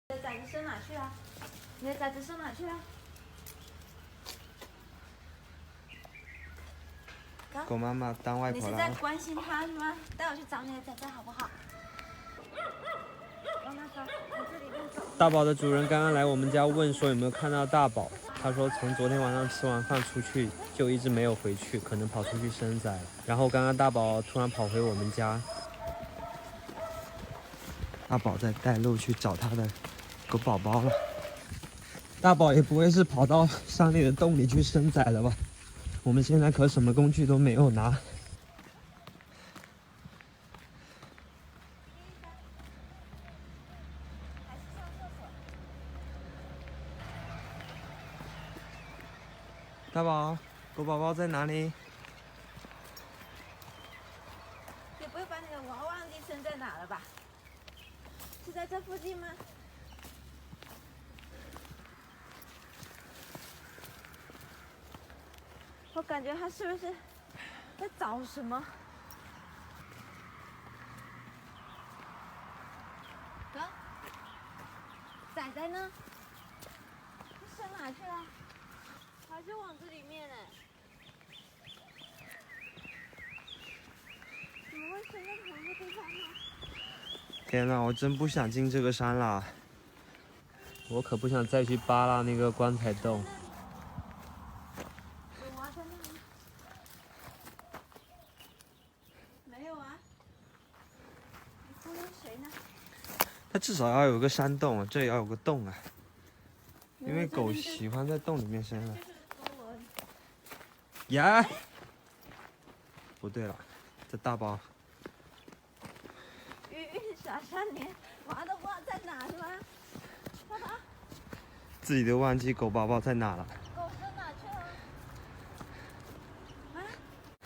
你的崽子生哪去了？你的崽子生哪去了？狗妈妈当外你婆了啊。是在关心它是吗？带我去找你的崽崽好不好？往哪走？往这里面走。大宝的主人刚刚来我们家问说有没有看到大宝，他说从昨天晚上吃完饭出去就一直没有回去，可能跑出去生崽了。然后刚刚大宝突然跑回我们家，大宝在带路去找他的狗宝宝了。大宝也不会是跑到山里的洞里去生崽了吧？我们现在可什么工具都没有拿。大宝，狗宝宝在哪里？你不会把你的娃忘记生在哪了吧？是在这附近吗？我感觉他是不是在找什么？哥，崽崽呢？他生哪去了？还是往这里面呢？怎么会生在同一个地方呢？天哪，我真不想进这个山了。我可不想再去扒拉那个棺材洞。有啊，在那里。没有啊。你忽悠谁呢？它至少要有个山洞啊，这也要有个洞啊，因为狗喜欢在洞里面生啊。呀，不对了，这大宝鱼傻3年，娃都不知道在哪是吧？爸爸，自己都忘记狗宝宝在哪了。狗生哪去了？啊？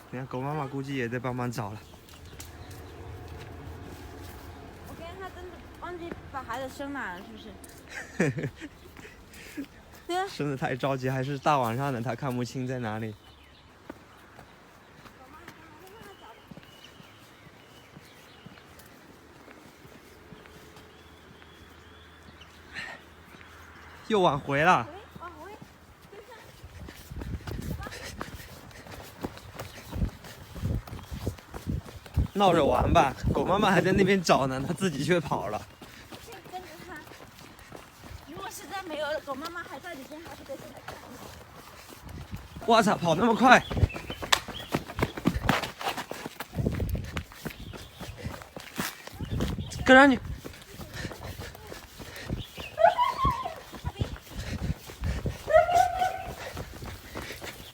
你看，狗妈妈估计也在帮忙找了。我看他真的忘记把孩子生哪了，是不是？对啊。生的太着急，还是大晚上的，他看不清在哪里。又往回了。往回，跟上。闹着玩吧，狗妈妈还在那边找呢，它自己却跑了。先跟着他。如果实在没有了，狗妈妈还在里面，还是得进来看。我操，跑那么快！跟上去。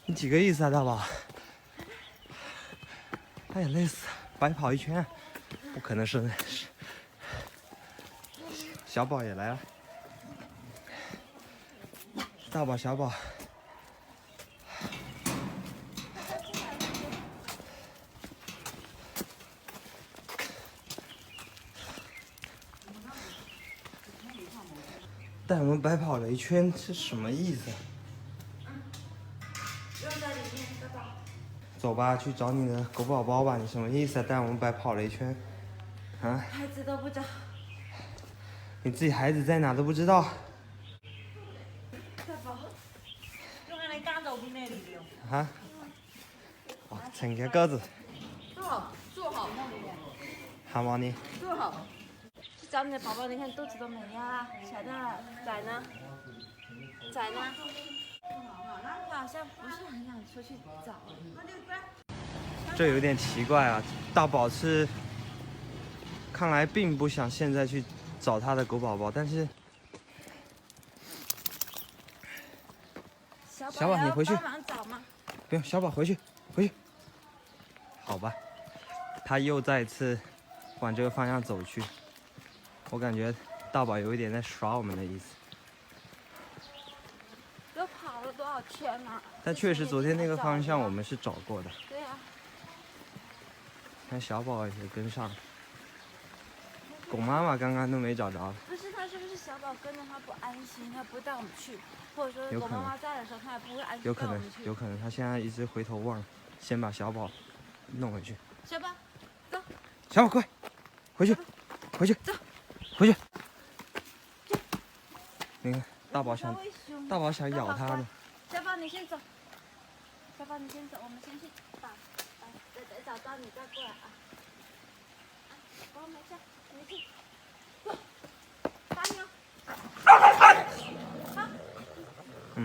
你几个意思啊，大宝？他也累死了，白跑一圈，不可能是。小宝也来了，大宝、小宝。带我们白跑了一圈，是什么意思？又在里面，爸爸。走吧，去找你的狗宝宝吧。你什么意思啊？带我们白跑了一圈，啊？孩子都不找。你自己孩子在哪都不知道？爸爸，用来赶走边那里的。啊？哦，撑开鸽子。坐好，坐好。蛤蟆呢？坐好。去找你的宝宝，你看肚子都没呀，小的崽呢？崽呢？他好像不是很想出去找。这有点奇怪啊，大宝是看来并不想现在去找他的狗宝宝，但是小宝你回去帮忙找吗？不用，小宝回去，回去。好吧，他又再一次往这个方向走去，我感觉大宝有一点在耍我们的意思。都跑了多少圈了？但确实昨天那个方向我们是找过的。对啊。看小宝也跟上了，狗妈妈刚刚都没找着。不是，他是不是小宝跟着他不安心，他不带我们去，或者说有可能狗妈妈在的时候他也不会安心有可能带我们去。有可能他现在一直回头望，先把小宝弄回去。小宝，走。小宝快，回去，回去，走，回去。你看大宝想咬它呢。小宝你先走，小宝你先走，我们先去找，等找到你再过来啊。宝没事，没事，走，打你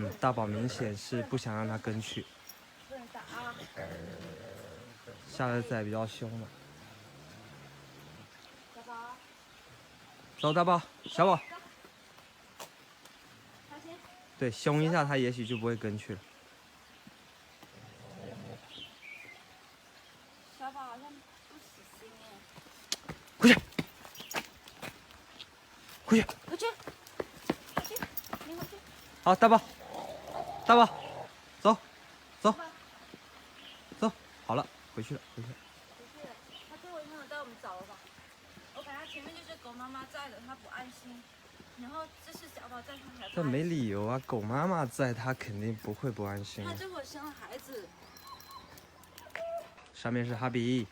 哦。大宝明显是不想让它跟去。不能打啊。下的崽比较凶了。小宝，走，大宝，小宝。他先。对，凶一下它也许就不会跟去了。小宝好像不死心耶。回去，回去，回去，回去，你回去。好，大宝，大宝，走，走，走，好了，回去了，回去了。回去了，他最后一天有带我们找了吧？我感觉前面就是狗妈妈在的，他不安心。然后这是小宝在，他还不安心。这没理由啊，狗妈妈在，它肯定不会不安心啊。他这会生了孩子。上面是哈比，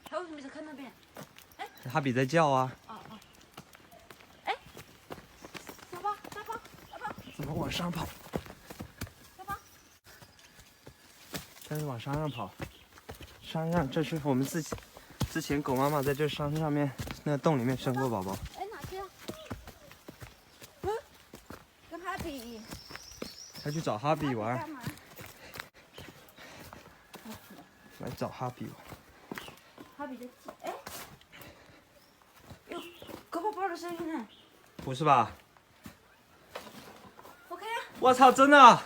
他为什么一直看那边？哈比在叫啊。哎，小宝，小宝，小宝，怎么往上跑？小宝，但是往山上跑，山上这是我们之前狗妈妈在这山上面那个洞里面生过宝宝。哎，哪去了？跟哈比。他去找哈比玩。干嘛？来找哈比玩。哈比在叫，哎，有狗宝宝的声音呢。不是吧？我看呀，我操，真的啊！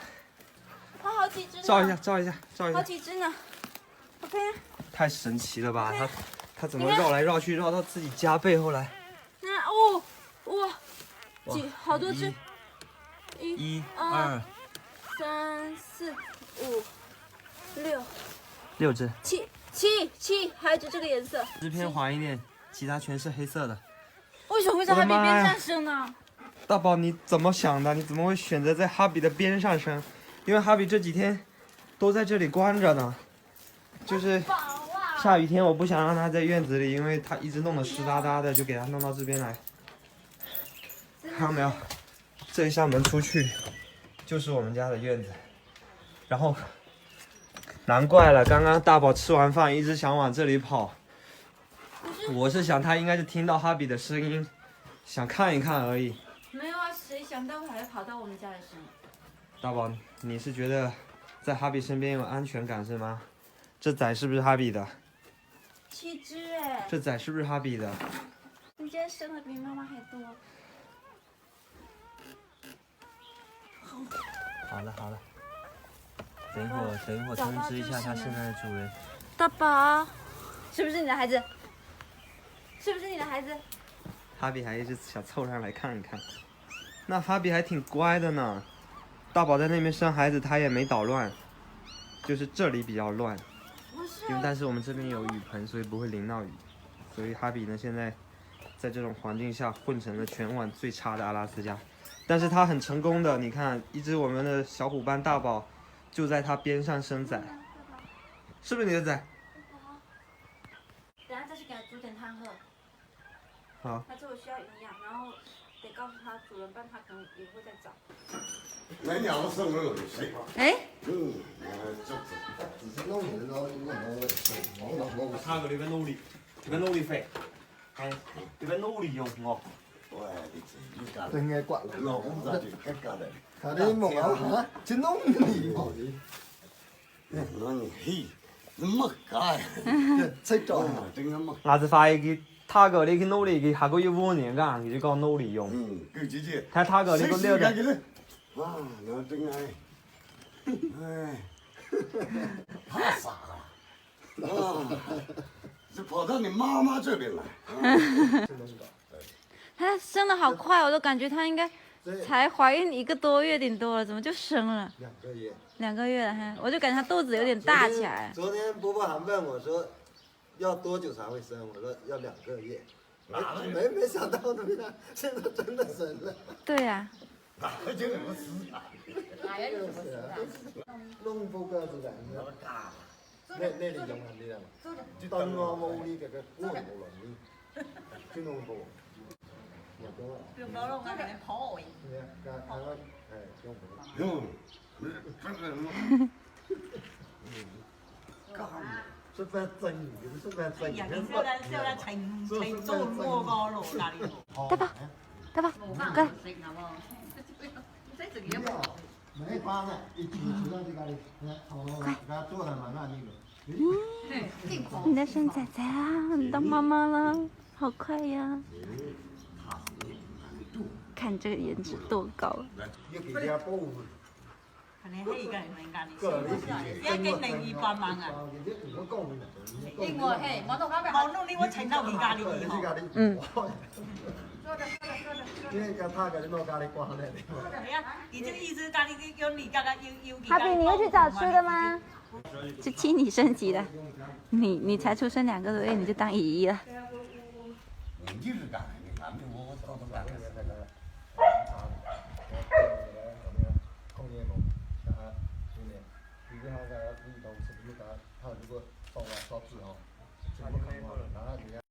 它好几只呢。照一下，照一下，照一好下。几只呢。我看呀，太神奇了吧！它怎么绕来绕去，绕到自己家背后来？那哦，哇，好多只。一、二、 3、4、5、6、 6只。七，还有就这个颜色。只偏黄一点，其他全是黑色的。为什么会在哈比边上生呢？大宝，你怎么想的？你怎么会选择在哈比的边上生？因为哈比这几天都在这里关着呢，就是下雨天我不想让它在院子里，因为它一直弄得湿哒哒的，就给它弄到这边来。看到没有？这一扇门出去就是我们家的院子，然后难怪了，刚刚大宝吃完饭一直想往这里跑。我是想他应该是听到哈比的声音，想看一看而已。没有啊，谁想到还跑到我们家来生？大宝，你是觉得在哈比身边有安全感是吗？这崽是不是哈比的？7只哎。这崽是不是哈比的？你今天生的比妈妈还多。好了好了，等一会儿通知一下他现在的主人。大宝，是不是你的孩子？是不是你的孩子？哈比还一直想凑上来看一看，那哈比还挺乖的呢。大宝在那边生孩子，他也没捣乱，就是这里比较乱。但是我们这边有雨棚，所以不会淋到雨。所以哈比呢，现在在这种环境下混成了全网最差的阿拉斯加。但是他很成功的，你看，一只我们的小虎斑大宝就在他边上生崽，是不是你的崽？等下再去给他煮点汤喝。好。他这会需要营养，然后得告诉他主人，不然他可能也会再找。那娘们生了谁？哎。自己弄的，然后我他个你边努力，这边努力肥，哎，这边努力用哦。真係骨嚟咯，咁就一隔離。睇你望下嚇，真弄你哦你。你嘿，你乜解？識咗啊？真係乜？那是發現他個你去努力，佢下個月5年㗎，佢就講努力用。佢自己。睇他個你個了的。啊，我真係，唉，太傻了。啊，就跑到你媽媽這邊來。她生的好快，我都感覺她應該才懷孕1個多月頂多了，怎麼就生了2個月。2個月了哈，我就感覺她肚子有點大起來。昨天波波還問我說，要多久才會生？我說要2個月。沒想到怎麼樣，現在真的生了。對呀。弄波個子嘅，呢你用係你啦，當我冇呢個嘅，我冇論呢，專弄波。用到了我给你泡一。是在蒸，是在蒸。人哋燒得情做鍋個咯，咖喱鍋。大寶，大寶，過來。没花呢，一进去到这个里，给他做的嘛，那你的生仔仔啊，你当妈妈了，好快呀！看这个颜值多高啊！又给人家包。係你閪嘅人家你，一經理200萬啊！另外，嘿，我都搞不冇弄你我請到而家你嗯。因为他给你弄咖喱瓜呢。係啊，而且意思咖喱要你家要。哈比，你又去找吃的吗？是替你升级的，你才出生2个多月你就当姨姨了。你就是干的，你干的我早都干了。工业农，你这个运动是不是他如果烧完烧制哦，怎么可能？然后人家。